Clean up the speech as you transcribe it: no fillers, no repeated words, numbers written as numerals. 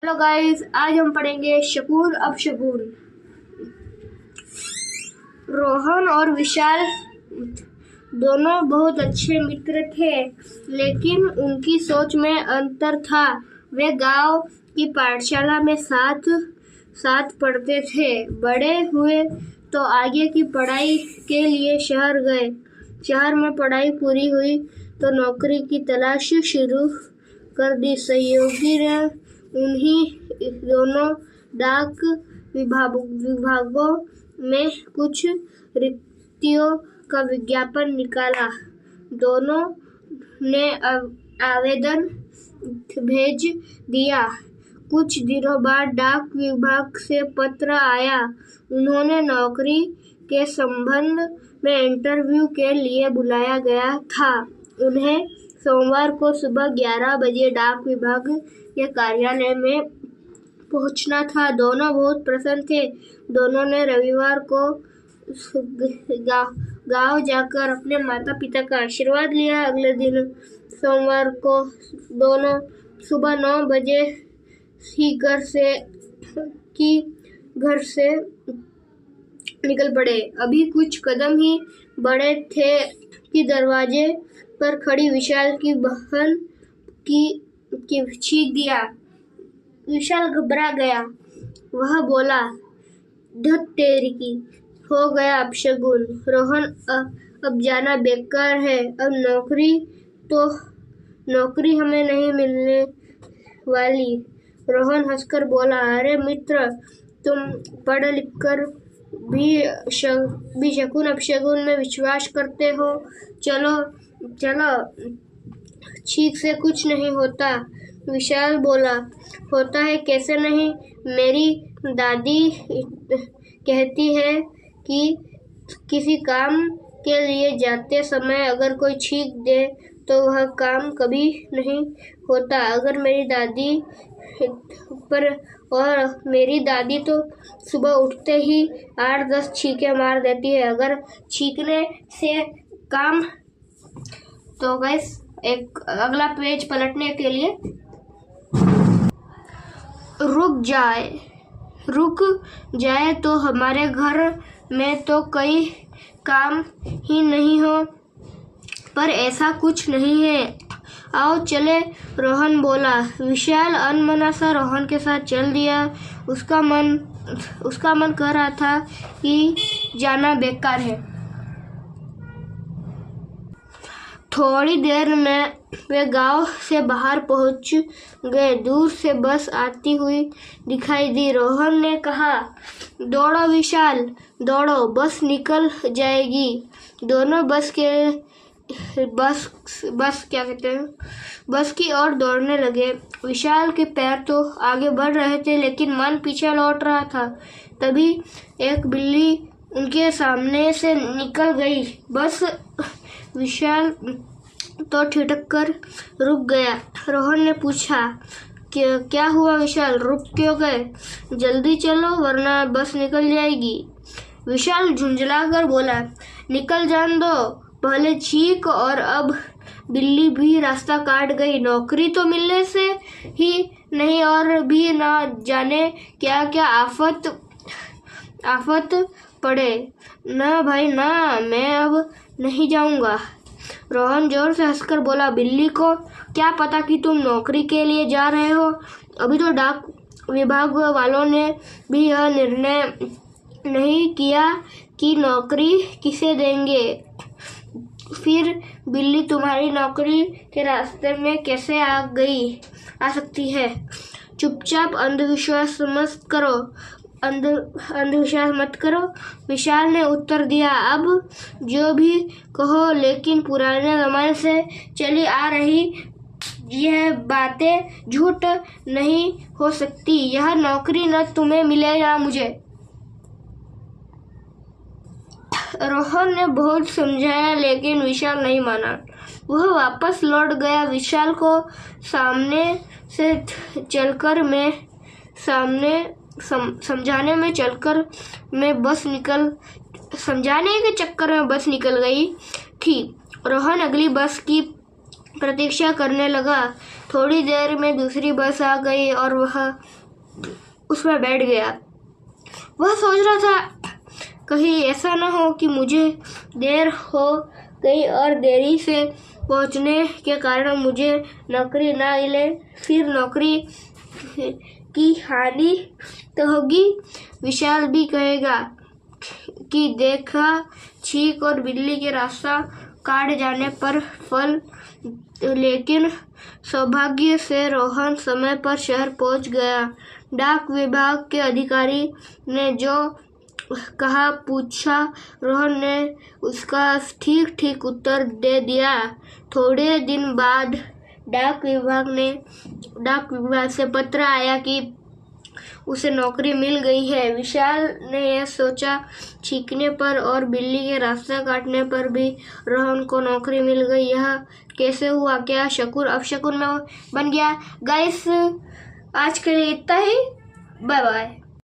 Hello guys, आज हम पढ़ेंगे शगुन अपशगुन। रोहन और विशाल दोनों बहुत अच्छे मित्र थे, लेकिन उनकी सोच में अंतर था। वे गांव की पाठशाला में साथ पढ़ते थे। बड़े हुए तो आगे की पढ़ाई के लिए शहर गए। शहर में पढ़ाई पूरी हुई तो नौकरी की तलाश शुरू कर दी। सहयोगी ने उन्हीं दोनों डाक विभागों में कुछ रिक्तियों का विज्ञापन निकाला। दोनों ने आवेदन भेज दिया। कुछ दिनों बाद डाक विभाग से पत्र आया। उन्होंने नौकरी के संबंध में इंटरव्यू के लिए बुलाया गया था। उन्हें सोमवार को सुबह 11 बजे डाक विभाग के कार्यालय में पहुंचना था। दोनों बहुत प्रसन्न थे। दोनों ने रविवार को गांव जाकर अपने माता पिता का आशीर्वाद लिया। अगले दिन सोमवार को दोनों सुबह 9 बजे ही घर से निकल पड़े। अभी कुछ कदम ही बढ़े थे कि दरवाजे पर खड़ी विशाल की बहन की चीख दिया। विशाल घबरा गया। वह बोला, धत तेरी की, हो गया अपशगुन। रोहन, अब जाना बेकार है। अब नौकरी हमें नहीं मिलने वाली। रोहन हंसकर बोला, अरे मित्र, तुम पढ़ लिख कर भी शगुन अपशगुन में विश्वास करते हो। चलो, चीख से कुछ नहीं होता। विशाल बोला, होता है कैसे नहीं। मेरी दादी कहती है कि किसी काम के लिए जाते समय अगर कोई छींक दे तो वह काम कभी नहीं होता। अगर मेरी दादी तो सुबह उठते ही 8-10 छींके मार देती है। अगर छींकने से काम तो गाइस एक अगला पेज पलटने के लिए रुक जाए तो हमारे घर में तो कई काम ही नहीं हो, पर ऐसा कुछ नहीं है। आओ चले, रोहन बोला। विशाल अनमना सा रोहन के साथ चल दिया। उसका मन कह रहा था कि जाना बेकार है। थोड़ी देर में वे गांव से बाहर पहुंच गए। दूर से बस आती हुई दिखाई दी। रोहन ने कहा, दौड़ो विशाल, दौड़ो, बस निकल जाएगी। दोनों बस की ओर दौड़ने लगे। विशाल के पैर तो आगे बढ़ रहे थे, लेकिन मन पीछे लौट रहा था। तभी एक बिल्ली उनके सामने से निकल गई। बस विशाल तो ठिठक कर रुक गया। रोहन ने पूछा, क्या हुआ विशाल, रुक क्यों गए? जल्दी चलो वरना बस निकल जाएगी। विशाल झुंझलाकर बोला, निकल जान दो, पहले चीख और अब बिल्ली भी रास्ता काट गई। नौकरी तो मिलने से ही नहीं और भी ना जाने क्या क्या आफत पड़े। ना भाई ना, मैं अब नहीं जाऊंगा। रोहन जोर से हंसकर बोला, बिल्ली को क्या पता कि तुम नौकरी के लिए जा रहे हो। अभी तो डाक विभाग वालों ने भी यह निर्णय नहीं किया कि नौकरी किसे देंगे। फिर बिल्ली तुम्हारी नौकरी के रास्ते में कैसे आ सकती है। चुपचाप अंधविश्वास मत करो, विशाल ने उत्तर दिया। अब जो भी कहो, लेकिन पुराने जमाने से चली आ रही यह बातें झूठ नहीं हो सकती। यह नौकरी न तुम्हें मिले ना मुझे। रोहन ने बहुत समझाया, लेकिन विशाल नहीं माना। वह वापस लौट गया। विशाल को समझाने के चक्कर में बस निकल गई थी। रोहन अगली बस की प्रतीक्षा करने लगा। थोड़ी देर में दूसरी बस आ गई और वह उसमें बैठ गया। वह सोच रहा था कहीं ऐसा न हो कि मुझे देर हो गई और देरी से पहुंचने के कारण मुझे नौकरी ना मिले, फिर नौकरी की हानि तो होगी। विशाल भी कहेगा कि देखा, छींक और बिल्ली के रास्ता काट जाने पर फल। लेकिन सौभाग्य से रोहन समय पर शहर पहुंच गया। डाक विभाग के अधिकारी ने जो कहा पूछा, रोहन ने उसका ठीक ठीक उत्तर दे दिया। थोड़े दिन बाद डाक विभाग से पत्र आया कि उसे नौकरी मिल गई है। विशाल ने यह सोचा, छींकने पर और बिल्ली के रास्ता काटने पर भी रोहन को नौकरी मिल गई। यह कैसे हुआ? क्या शकुन अपशकुन में बन गया? गाइस, आज के लिए इतना ही। Bye bye.